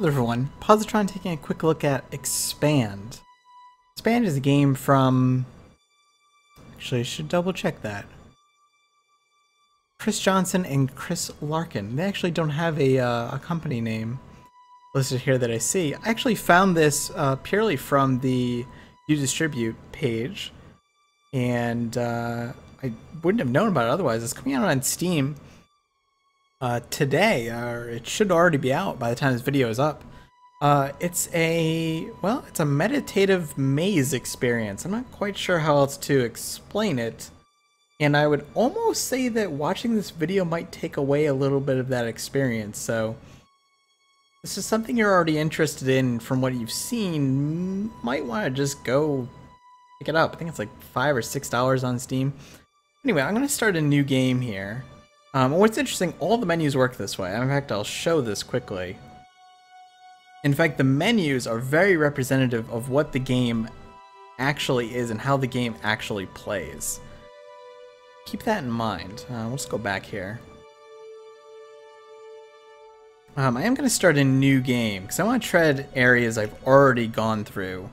Hello everyone, Positron taking a quick look at Expand. Expand is a game from... Actually, I should double check that. Chris Johnson and Chris Larkin. They actually don't have a company name listed here that I see. I actually found this purely from the You Distribute page. And I wouldn't have known about it otherwise. It's coming out on Steam today, or it should already be out by the time this video is up. It's a meditative maze experience. I'm not quite sure how else to explain it. And I would almost say that watching this video might take away a little bit of that experience. So this is something you're already interested in from what you've seen. Might want to just go pick it up. I think it's like $5 or $6 on Steam. Anyway, I'm going to start a new game here. What's interesting, all the menus work this way. In fact, I'll show this quickly. In fact, the menus are very representative of what the game actually is and how the game actually plays. Keep that in mind. Let's go back here. I am going to start a new game because I want to tread areas I've already gone through.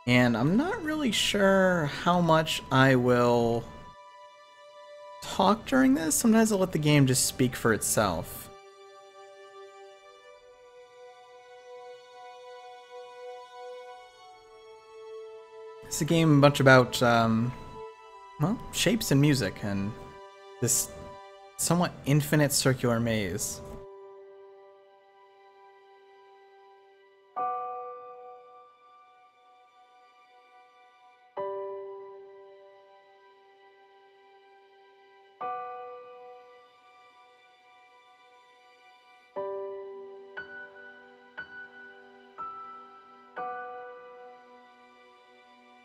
And I'm not really sure how much I will talk during this. Sometimes I'll let the game just speak for itself. It's a game much about, well, shapes and music and this somewhat infinite circular maze.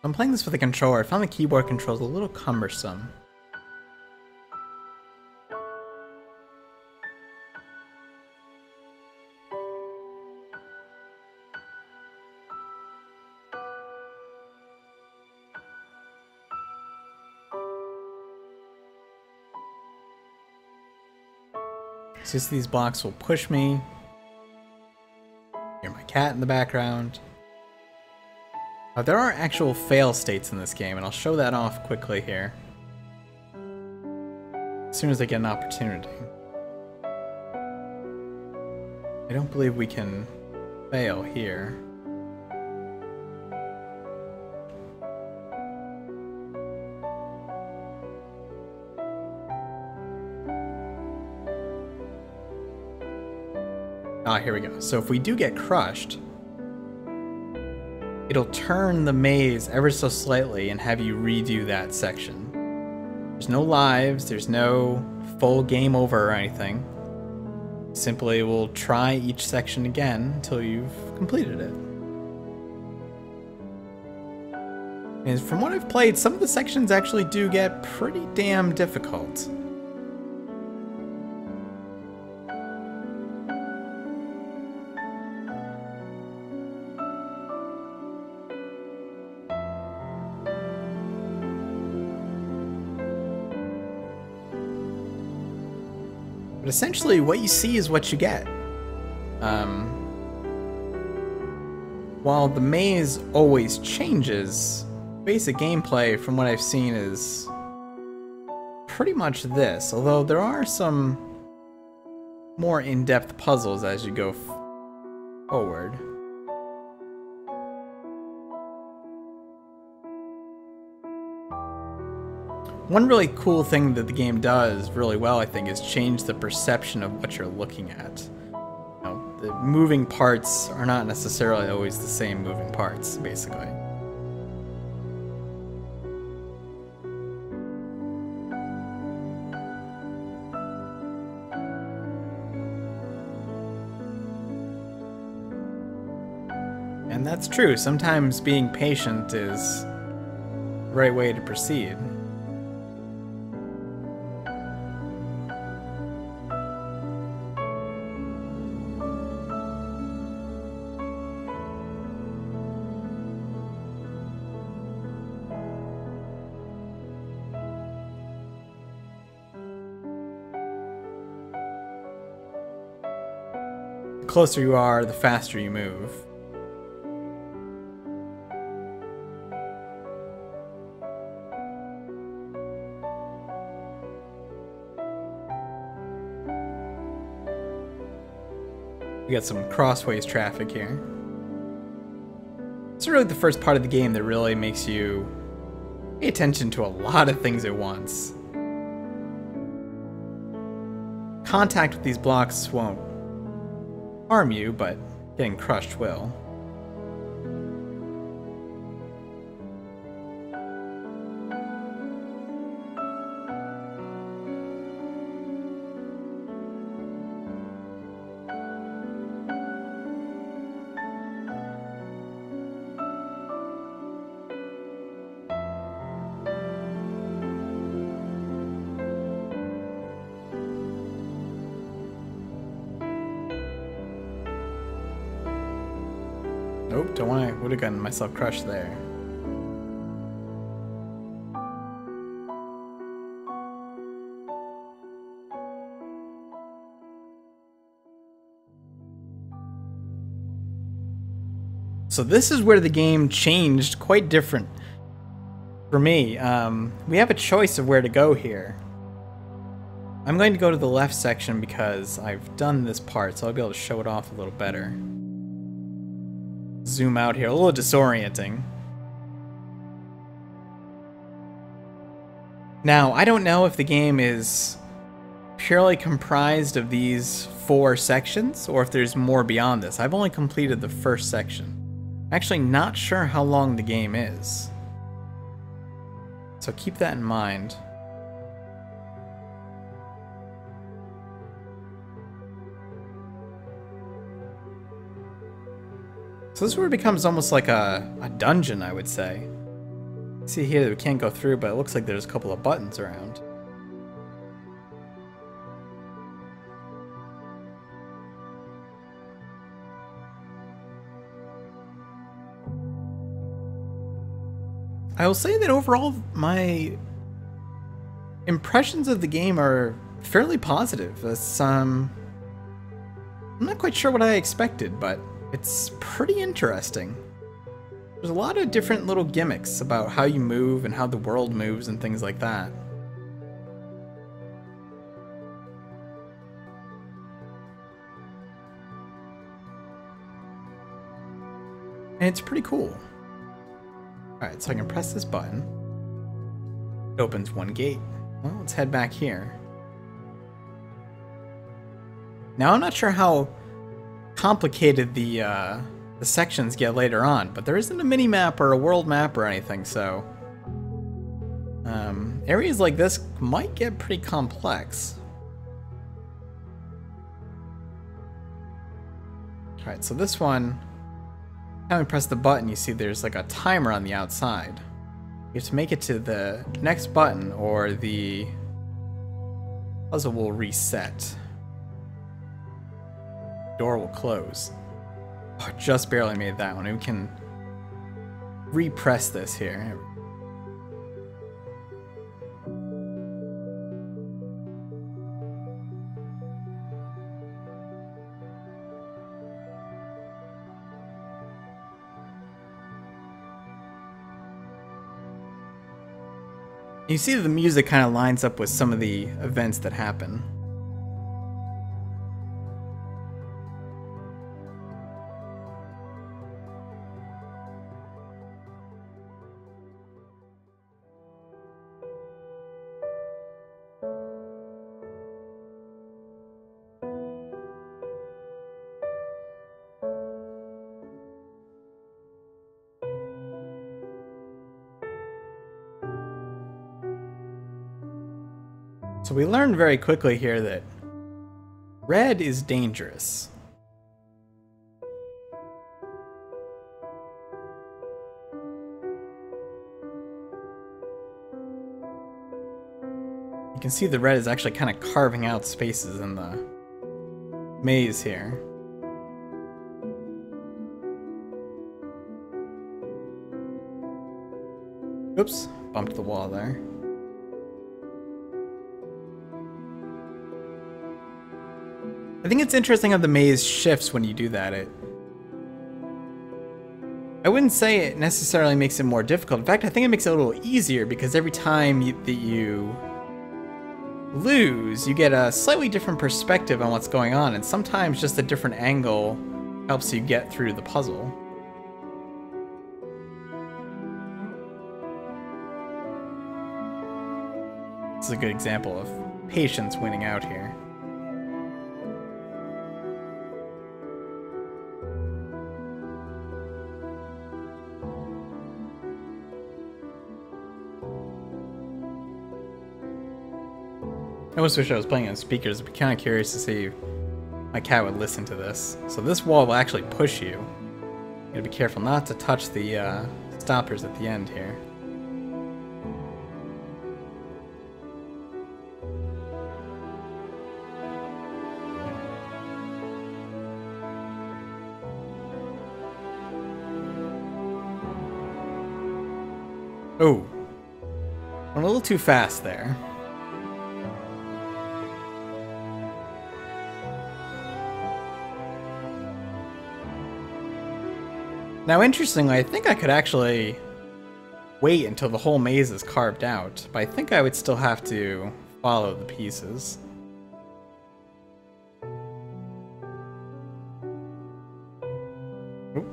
I'm playing this with a controller. I found the keyboard controls a little cumbersome. It's just these blocks will push me. Hear my cat in the background. There are actual fail states in this game, and I'll show that off quickly here. As soon as I get an opportunity. I don't believe we can fail here. Ah, here we go. So if we do get crushed, it'll turn the maze ever so slightly and have you redo that section. There's no lives, there's no full game over or anything. Simply we'll try each section again until you've completed it. And from what I've played, some of the sections actually do get pretty damn difficult. But essentially, what you see is what you get. While the maze always changes, basic gameplay, from what I've seen, is pretty much this. Although there are some more in-depth puzzles as you go forward. One really cool thing that the game does really well, I think, is change the perception of what you're looking at. You know, the moving parts are not necessarily always the same moving parts, basically. And that's true. Sometimes being patient is the right way to proceed. closer you are, the faster you move. We got some crossways traffic here. It's really the first part of the game that really makes you pay attention to a lot of things at once. Contact with these blocks won't harm you, but getting crushed will. Nope, don't want to. Would have gotten myself crushed there. So this is where the game changed quite different for me. We have a choice of where to go here. I'm going to go to the left section because I've done this part, so I'll be able to show it off a little better. Zoom out here, a little disorienting. Now, I don't know if the game is purely comprised of these 4 sections or if there's more beyond this. I've only completed the first section. I'm actually not sure how long the game is. So keep that in mind. So this is where it becomes almost like a dungeon, I would say. See here that we can't go through, but it looks like there's a couple of buttons around. I will say that overall, my impressions of the game are fairly positive. I'm not quite sure what I expected, but it's pretty interesting. There's a lot of different little gimmicks about how you move and how the world moves and things like that. And it's pretty cool. Alright, so I can press this button. It opens one gate. Well, let's head back here. Now, I'm not sure how complicated the sections get later on, but there isn't a mini-map or a world map or anything, so areas like this might get pretty complex. Alright, so this one, now we press the button, you see there's like a timer on the outside. You have to make it to the next button or the puzzle will reset. Door will close. Oh, just barely made that one. We can repress this here. You see the music kind of lines up with some of the events that happen. So we learned very quickly here that red is dangerous. You can see the red is actually kind of carving out spaces in the maze here. Oops, bumped the wall there. I think it's interesting how the maze shifts when you do that. I wouldn't say it necessarily makes it more difficult. In fact, I think it makes it a little easier because every time that you lose, you get a slightly different perspective on what's going on, and sometimes just a different angle helps you get through the puzzle. This is a good example of patience winning out here. I almost wish I was playing on speakers. I'd be kind of curious to see if my cat would listen to this. So this wall will actually push you. You gotta be careful not to touch the stoppers at the end here. Oh, went a little too fast there. Now, interestingly, I think I could actually wait until the whole maze is carved out, but I think I would still have to follow the pieces. Oop.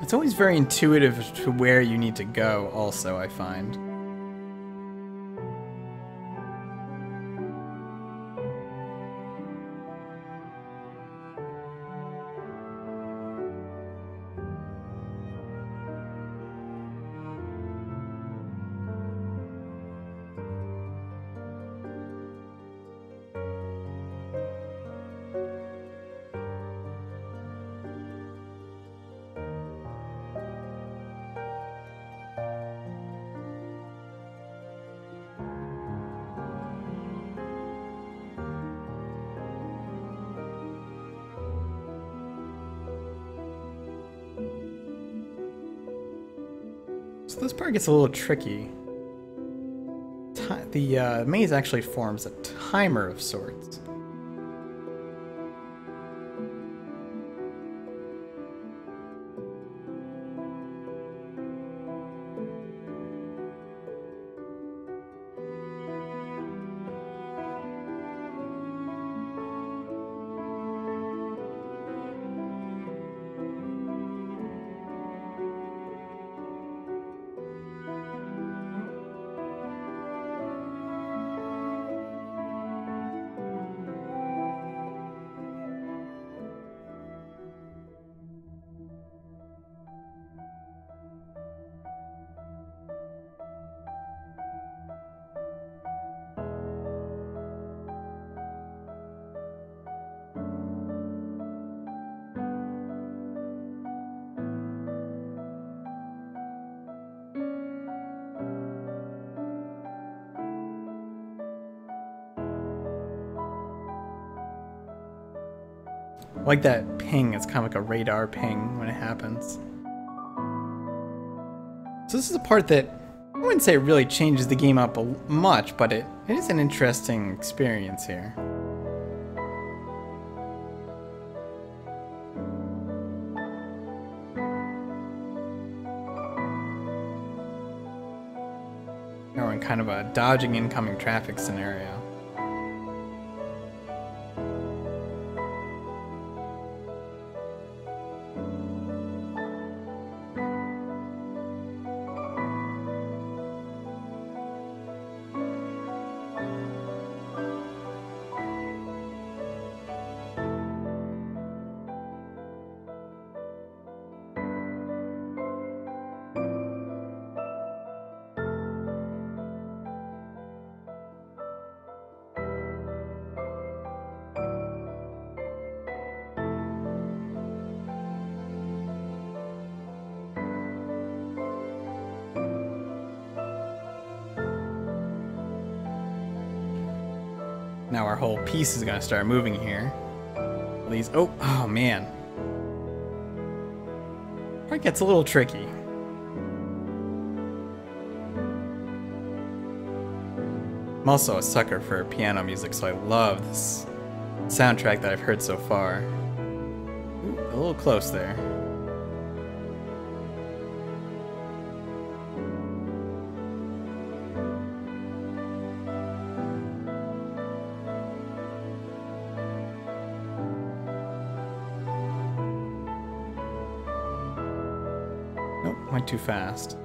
It's always very intuitive to where you need to go, also, I find. So this part gets a little tricky. The maze actually forms a timer of sorts. I like that ping, it's kind of like a radar ping when it happens. So this is a part that I wouldn't say it really changes the game up much, but it is an interesting experience here. Now we're in kind of a dodging incoming traffic scenario. Now our whole piece is going to start moving here. These. Oh man. Part gets a little tricky. I'm also a sucker for piano music, so I love this soundtrack that I've heard so far. Ooh, a little close there. Nope, went too fast.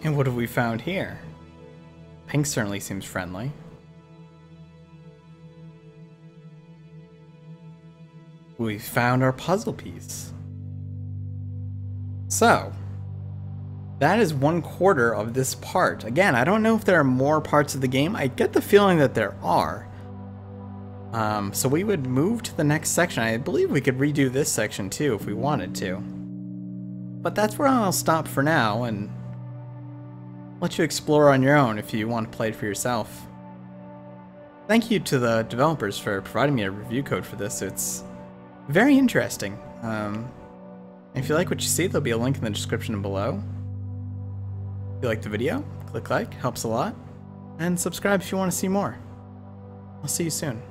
And what have we found here? Pink certainly seems friendly. We found our puzzle piece. So, that is 1/4 of this part. Again, I don't know if there are more parts of the game. I get the feeling that there are. So we would move to the next section. I believe we could redo this section too if we wanted to. But that's where I'll stop for now and let you explore on your own if you want to play it for yourself. Thank you to the developers for providing me a review code for this. It's very interesting. If you like what you see, there'll be a link in the description below. If you like the video, click like, helps a lot. And subscribe if you want to see more. I'll see you soon.